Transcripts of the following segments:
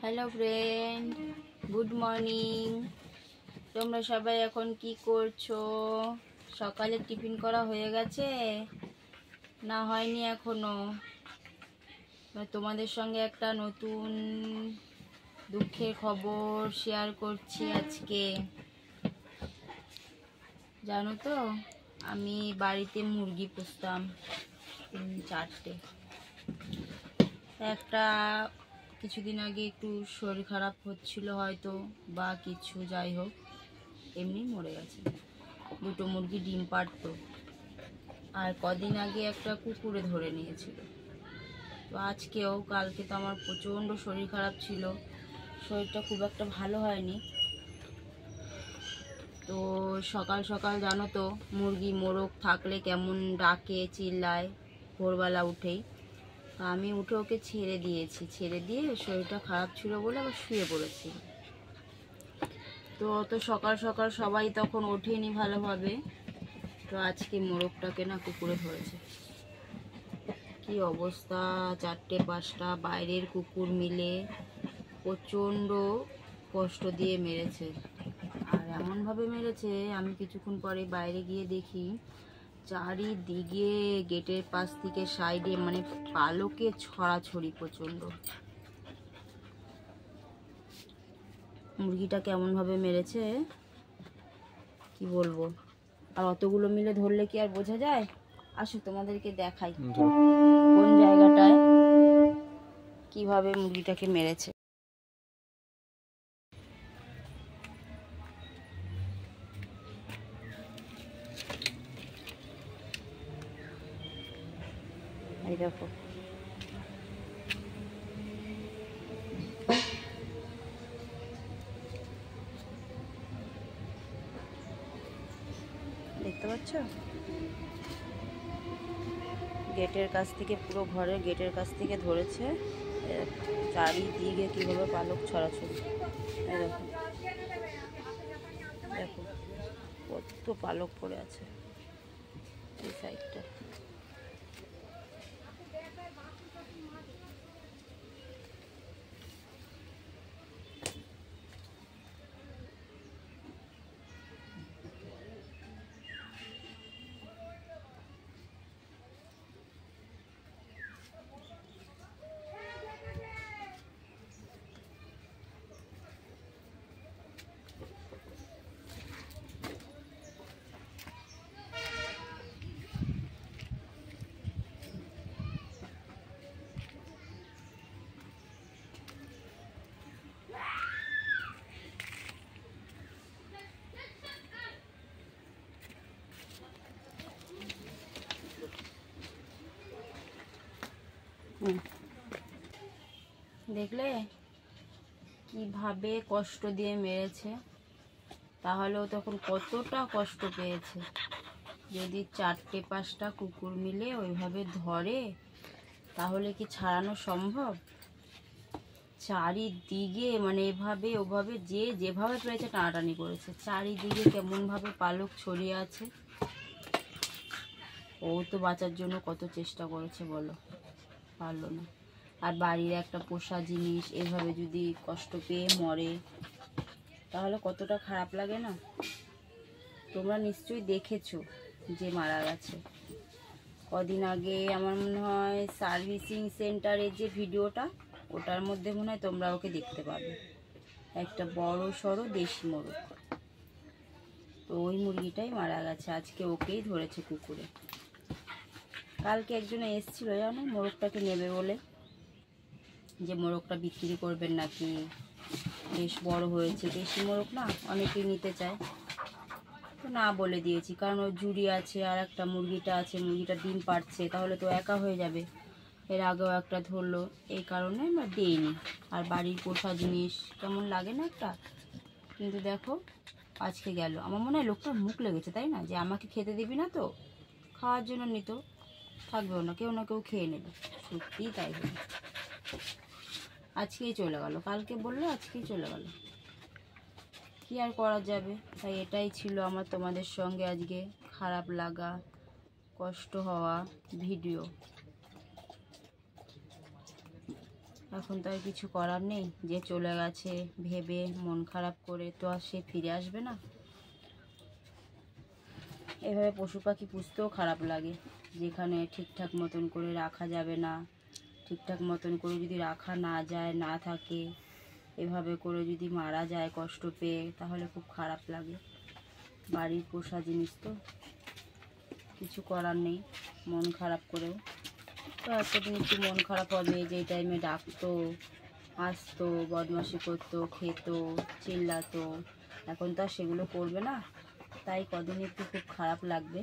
Hello friend, good morning. তোমরা সবাই এখন কি করছো? সকালে টিফিন করা হয়ে গেছে না হয়নি এখনো? তোমাদের সঙ্গে একটা নতুন দুঃখের খবর শেয়ার করছি আজকে। জানো তো, আমি বাড়িতে মুরগি পুষতাম 4টে। একটা কিছুদিন আগে একটু শরীর খারাপ হচ্ছিল হয়তো বা কিছু, যাই হোক এমনি মরে গেছে। 2টো মুরগি ডিম পাড়তো। আর কদিন আগে একটা কুকুরে ধরে নিয়েছিল। তো আজকেও, কালকে তো আমার প্রচণ্ড শরীর খারাপ ছিল, শরীরটা খুব একটা ভালো হয়নি। তো সকাল সকাল জানো তো, মুরগি মোরগ থাকলে কেমন ডাকে, চিল্লায় ভোরবেলা উঠেই। আমি উঠে ওকে ছেড়ে দিয়েছি, ছেড়ে দিয়ে শরীরটা খারাপ ছিল বলে আবার শুয়ে পড়েছি। তো অত সকাল সকাল সবাই তখন ওঠেনি ভালোভাবে। তো আজকে মোরগটাকে না কুকুরে ধরেছে। কি অবস্থা, 4টে 5টা বাইরের কুকুর মিলে প্রচণ্ড কষ্ট দিয়ে মেরেছে। আর এমনভাবে মেরেছে, আমি কিছুক্ষণ পরে বাইরে গিয়ে দেখি চারিদিকে গেটের পাশ থেকে সাইডে মানে পালকে ছড়াছড়ি প্রচণ্ড। মুরগিটা কেমনভাবে মেরেছে কি বলবো। আর অতগুলো মিলে ধরলে কি আর বোঝা যায়? আসো তোমাদেরকে দেখাই কোন জায়গাটায় কিভাবে মুরগিটাকে মেরেছে। এই দেখো, দেখতে পাচ্ছ? গেটের কাছ থেকে, পুরো ঘরের গেটের কাছ থেকে ধরেছে। চারিদিকে কিভাবে পালক ছড়াছড়ি। দেখো দেখো কত পালক পড়ে আছে এই সাইডটা। দেখলে কিভাবে কষ্ট দিয়ে মেরেছে? তাহলেও তখন কতটা কষ্ট পেয়েছে। যদি 4টে 5টা কুকুর মিলে ওইভাবে ধরে তাহলে কি ছাড়ানো সম্ভব? চারিদিকে মানে এভাবে ওভাবে যে যেভাবে পেরেছে টানাটানি করেছে। চারিদিকে কেমনভাবে পালক ছড়িয়ে আছে। ও তো বাঁচার জন্য কত চেষ্টা করেছে বলো, পারলো না। আর বাড়ির একটা পোষা জিনিস এভাবে যদি কষ্ট পেয়ে মরে তাহলে কতটা খারাপ লাগে না? তোমরা নিশ্চয়ই দেখেছো যে মারা গেছে। কদিন আগে আমার মনে হয় সার্ভিসিং সেন্টারের যে ভিডিওটা, ওটার মধ্যে মনে হয় তোমরা ওকে দেখতে পাবে। একটা বড় সড়ো দেশি মোরগ। তো ওই মুরগিটাই মারা গেছে, আজকে ওকেই ধরেছে কুকুরে। কালকে একজনে এসেছিল জানো মোরগটাকে নেবে বলে, যে মোরগটা বিক্রি করবেন নাকি, বেশ বড় হয়েছে, দেশি মোরগ না অনেকেই নিতে চায়। তো না বলে দিয়েছি, কারণ ওর জুড়ি আছে আর একটা মুরগিটা আছে, মুরগিটা ডিম পাড়ছে, তাহলে তো একা হয়ে যাবে। এর আগেও একটা ধরলো, এই কারণে আমরা দিইনি। আর বাড়ির পোষা জিনিস কেমন লাগে না একটা। কিন্তু দেখো আজকে গেল। আমার মনে হয় লোকটার মুখ লেগেছে, তাই না? যে আমাকে খেতে দিবি না তো, খাওয়ার জন্য নিত, থাকবেও না, কেউ না কেউ খেয়ে নেবে। সত্যিই তাই হলো, আজকেই চলে গেল। কালকে বললো, আজকেই চলে গেল। কি আর করা যাবে? তাই এটাই ছিল আমার তোমাদের সঙ্গে আজকে খারাপ লাগা, কষ্ট হওয়া ভিডিও। এখন তো আর কিছু করার নেই, যে চলে গেছে ভেবে মন খারাপ করে তো আর সে ফিরে আসবে না। এভাবে পশু পাখি পুষতেও খারাপ লাগে, যেখানে ঠিকঠাক মতন করে রাখা যাবে না, ঠিকঠাক মতন করে যদি রাখা না যায়, না থাকে, এভাবে করে যদি মারা যায় কষ্ট পেয়ে, তাহলে খুব খারাপ লাগে। বাড়ির পোষা জিনিস তো কিছু করার নেই, মন খারাপ করেও তো একটা দিন একটু মন খারাপ হবে। যেই টাইমে ডাকতো, আসতো, বদমাশি করতো, খেত, চিল্লাতো, এখন তো আর সেগুলো করবে না, তাই কদিন একটু খুব খারাপ লাগবে,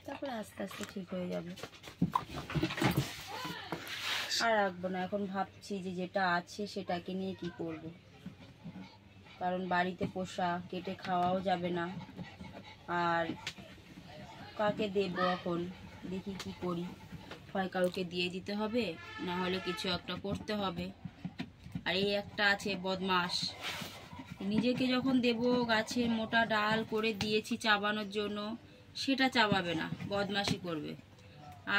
তারপরে আস্তে আস্তে ঠিক হয়ে যাবে। আর রাখবো না, এখন ভাবছি যে যেটা আছে সেটাকে নিয়ে কি করব, কারণ বাড়িতে পোষা, কেটে খাওয়াও যাবে না, আর কাকে দেবো এখন দেখি কি করি। হয় কাউকে দিয়ে দিতে হবে, না হলে কিছু একটা করতে হবে। আর এই একটা আছে বদমাস, নিজেকে যখন দেব গাছের মোটা ডাল করে দিয়েছি চাবানোর জন্য, সেটা চাবাবে না, বদমাশি করবে।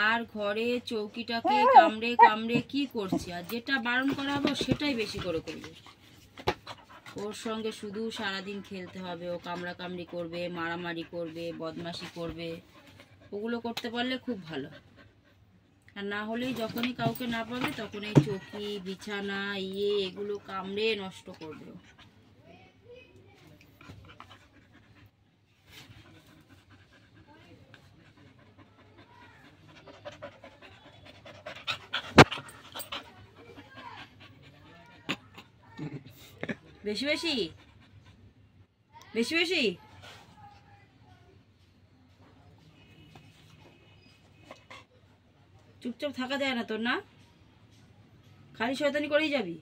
আর ঘরে চৌকিটাকে কামড়ে কামড়ে কি করছে, আর যেটা বারণ করা হবে সেটাই বেশি করে করবে। ওর সঙ্গে শুধু সারাদিন খেলতে হবে, ও কামড়া কামড়ি করবে, মারামারি করবে, বদমাশি করবে। ওগুলো করতে পারলে খুব ভালো, আর না হলেই যখনই কাউকে না পাবে তখন এই চৌকি, বিছানা, এগুলো কামড়ে নষ্ট করবে। বেশি বেশি বেশি বেশি চুপচাপ থাকা যায় না তোর, না খালি শয়তানি করেই যাবি,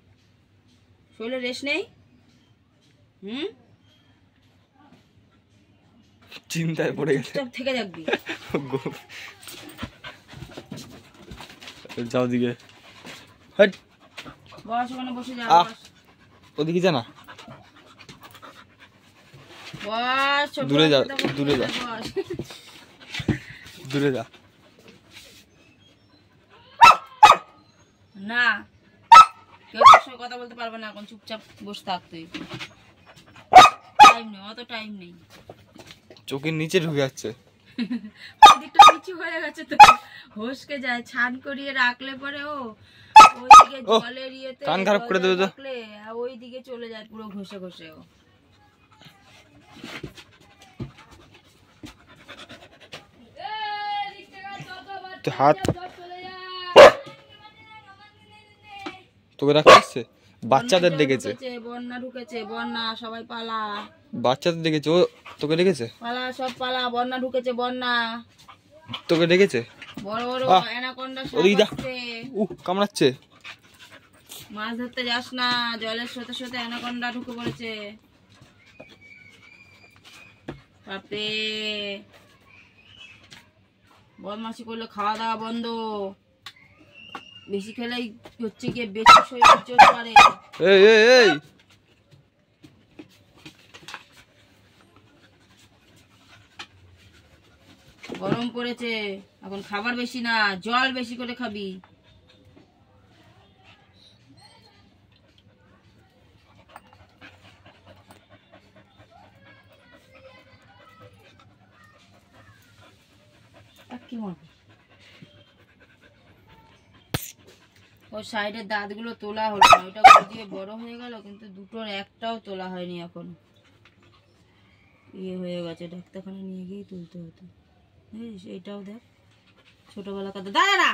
শরীরে রেস্ট নেই। চিন্তায় পড়ে গেছে, চুপচাপ থেকে যাবি। যাও দিকে, হট বস, ওখানে বসে যা, বস ওদিকে যা না, বস, দূরে যা, দূরে যা, বস। দূরে যা। না, কেউ তোর সঙ্গে কথা বলতে পারবে না এখন, চুপচাপ বসে থাক তুই। টাইম নেই, অত টাইম নেই। চোখের নিচে ঢুকে যাচ্ছে, ওদিকটা নিচু হয়ে গেছে তো, হসকে যায়। ছান করিয়ে রাখলে পরে ও ওইদিকে জলের ইয়েতে কান খারাপ করে দেবে তো, ওইদিকে চলে যায় পুরো ঘষে ঘষে। ও হাত তোকে রাখতে আসছে, বাচ্চাদের দেখেছে, বন্যা ঢুকেছে, বন্যা, সবাই পালা। বাচ্চাদের দেখেছে, ও তোকে দেখেছে, পালা সব পালা, বন্যা ঢুকেছে, বন্যা। তোকে দেখেছে, বড় বড় অ্যানাকোন্ডা সাপ আসছে, কামড়াচ্ছে। মাছ ধরতে যাস না, জলের সাথে সাথে অ্যানাকোন্ডা ঢুকে পড়েছে। বাপরে, বদমাশি করলে খাওয়া দাওয়া বন্ধ, বেশি খেলেই হচ্ছে গিয়ে বেশি শরীর চোট করে। এই গরম পড়েছে এখন, খাবার বেশি না, জল বেশি করে খাবি। কি মারবো, ওর সাইডের দাঁতগুলো তোলা হলো না, ওইটা দিয়ে বড় হয়ে গেল, কিন্তু দুটোর একটাও তোলা হয়নি এখন, ইয়ে হয়ে গেছে, ডাক্তারখানা নিয়ে গিয়ে তুলতে হতো। এইটাও দেখ, ছোটবেলা কাদা দাঁড়া,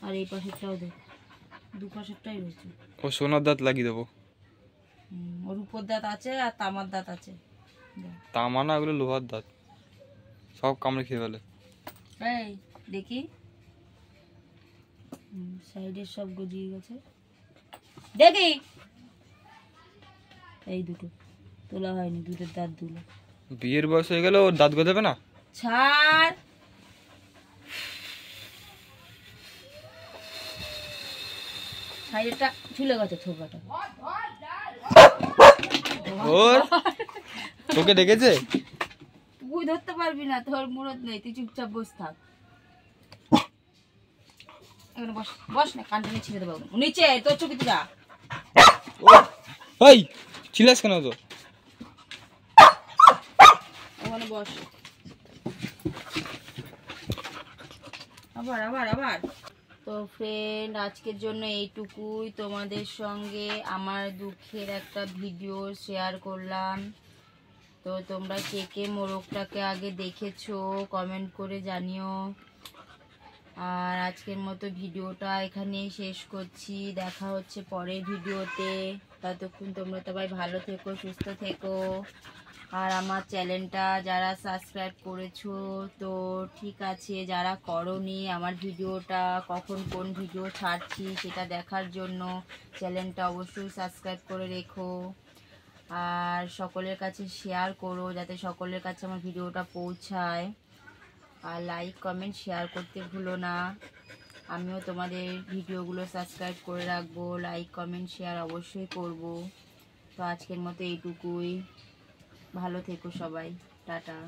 আর এই পাশেরটাও দেখ, দু পাশেরটাই রয়েছে। ও সোনার দাঁত লাগিয়ে দেবো, ওর উপর দাঁত আছে আর তামার দাঁত আছে। তামা না, ওগুলো লোহার দাঁত, সব কামড়ে খেয়ে ফেলে। এই দেখি, সাইডের সব গজিয়ে গেছে, দেখি এই দুটো তোলা হয়নি, দুটোর দাঁত দুলো। বিয়ের বয়স হয়ে গেল, ওর দাঁত গজাবে না? ছাড়, সাইডেরটা ঝুলে গেছে থোকাটা। ওর তোকে ডেকেছে, তুই ধরতে পারবি না, তোর মুরত নেই, তুই চুপচাপ বসে থাক। এখানে বস, বস না, কানটা নিয়ে ছিঁড়ে দেবো। নিচে তোর চোখে যা। ওই চিল্লাস কেন তো? ওখানে বস। আবার আবার আবার। তো ফ্রেন্ড, আজকের জন্য এইটুকুই। তোমাদের সঙ্গে আমার দুঃখের একটা ভিডিও শেয়ার করলাম। তো তোমরা কে কে মোরগটাকে আগে দেখেছো কমেন্ট করে জানিও। আর আজকের মতো ভিডিওটা এখানেই শেষ করছি। দেখা হচ্ছে পরের ভিডিওতে। ততক্ষণ তোমরা সবাই ভালো থেকো, সুস্থ থেকো। আর আমার চ্যানেলটা যারা সাবস্ক্রাইব করেছো তো ঠিক আছে, যারা করোনি আমার ভিডিওটা কখন কোন ভিডিও ছাড়ছি সেটা দেখার জন্য চ্যানেলটা অবশ্যই সাবস্ক্রাইব করে রেখো। আর সকলের কাছে শেয়ার করো যাতে সকলের কাছে আমার ভিডিওটা পৌঁছায়। আর লাইক কমেন্ট শেয়ার করতে ভুলো না। আমিও তোমাদের ভিডিওগুলো সাবস্ক্রাইব করে রাখবো, লাইক কমেন্ট শেয়ার অবশ্যই করব। তো আজকের মতো এইটুকুই। ভালো থেকো সবাই, টাটা।